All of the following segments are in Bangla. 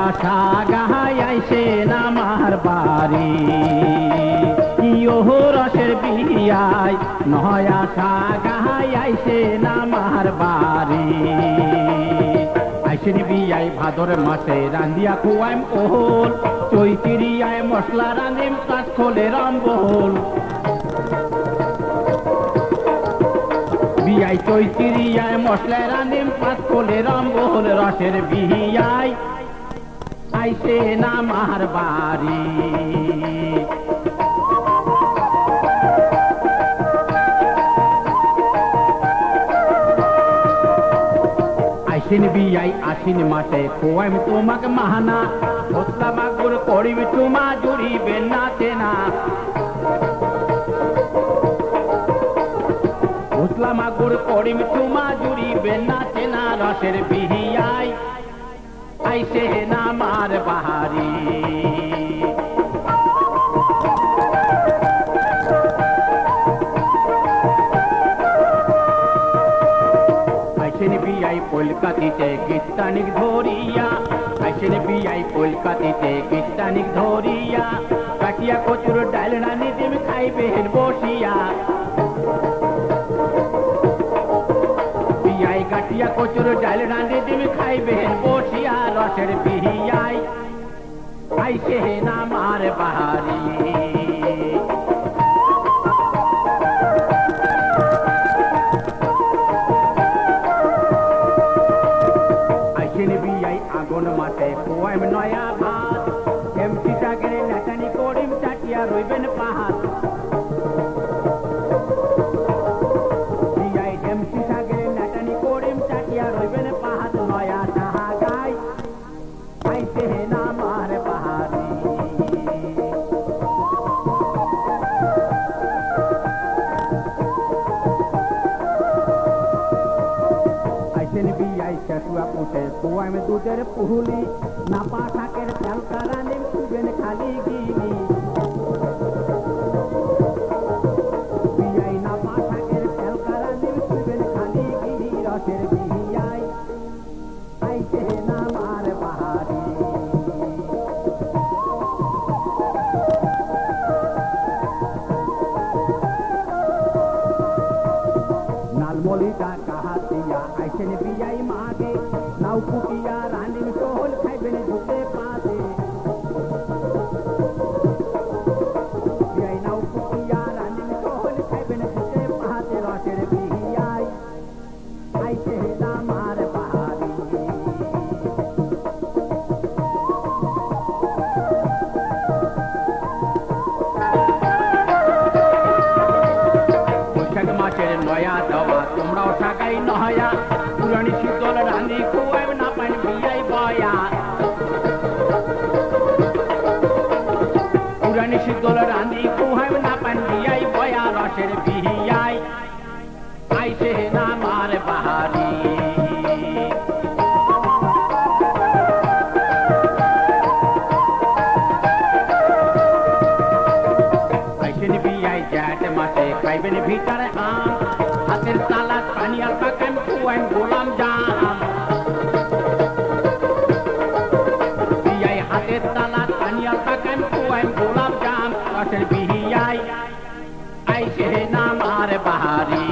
আশা গাহাই আইসেন আমার বাড়ি ইয়ো রসের বিয়াই নয় আশা গাহাই আইসেন আমার বাড়ি আইসেন বিয়াই ভাদর মাসে রান্দিয়া খুয়াইম ওহল চৈতিরিয়ায় মশলা রাঁধিম কাজ খোলে রম্বল বিয়াই চৈতিরিয়ায় মশলা রাঁধিম কাজ খোলে রম্বল রসের বিয়াই আইসেন আমার বাড়ি আইসিন বিয়াই আশ্বিন মাসে খোয়াইম তোমাকে মাহানা ভোতলা মাগুর করিম চুমা জুড়িবে না চেনা ভোতলা মাগুর করিম চুমা জুড়িবে না চেনা রসের বিহিয়াই আইসেন আমার বাড়ি আইসেন বিয়াই কলকাতিতে গীতানিক ধরিয়া আইসেন বিয়াই কলকাতিতে গীতানিক ধরিয়া কাটিয়া কচুর ডাল রানি দিম খাইবেন বসিয়া বিয়াই কাটিয়া কচুর ডাল রানি দিম খাইবেন বসিয়া রসের বিহিয়াই আইসেন আমার বাড়ি আগুন মাঠে খোয়াইম নয়া ভাত এমটি জাগরে নাচানি করিম চাটিয়া রইবেন পাহাড় বিয়াই এমটি জাগরে নাচানি করিম চাটিয়া রইবেন পাহাড় নয়া তাহা গাই আইসেন আমার বাড়ি আইসেন বিয়াই শাশুয়া পুষে খোয়াইম দুধের পুহুলি নাপা শাকের তেল কারানিম খুবেন খালি গিলি বিয়াই নাপা শাকের তেল কারানিম খুবেন খালি গিলি রসের বিয়াই আইসেন আমার বাড়ি নালমলিটা কাহাতিয়া আইসেন বিয়াই মাগে নাও কুটিয়া রানিম সোহল খাইবেন ঝুঁকে পাতে বিয়াই নাও কুটিয়া রানিম সোহল খাইবেন ঝুঁকে পাতে রসের বিয়াই আইসেন আমার বাড়ি বৈশাখ মাসের নয়া দেওয়া তোমরাও টাকাই নহয়া পুরানি শীতল রাঁধি খুয়াইব না পান বিয়াই বয়া পুরানি শীতল রাঁধি খুয়াইব না পান বিয়াই বয়া রসের বিহিয়াই আইসেন আমার বাড়ি আইসেন বিয়াই জ্যাঠ মাসে খাইবেন ভিতর আম হাতের তালা পানিয়াল পাকান খুয়াইন গোলাম জাম বিয়াই হাতের তালা পানিয়াল পাকান খুয়াইন গোলাম জাম রসের বিহিয়াই আইসেন আমার বাড়ি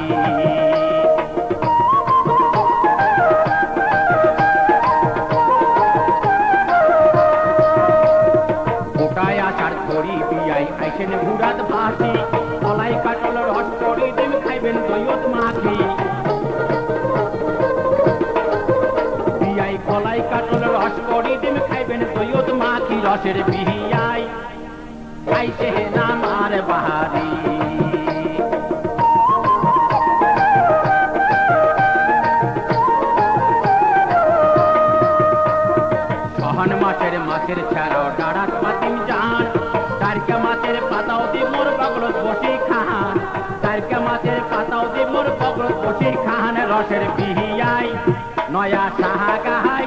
গোটায় আচার করি বিয়াই আইসেন ঘুরাত ভাসি কলাই কাটল রস করি দিম খাইবেন দইয়ত মাখি বিয়াই কলাই কাটল রস করি দিম খাইবেন দইয়ত মাখি রসের বিহিয়াই আইসেন আমার বাড়ি সহন মাছের ছাড়াও ডাড়াত পাতিম জান তারকা মাছের পাতাও দি মোর বগলত বসি খান তারকা মাছের পাতাও দি মোর বগলত বসি খান রসের বিহিয়াই নয়া সাহা গাহাই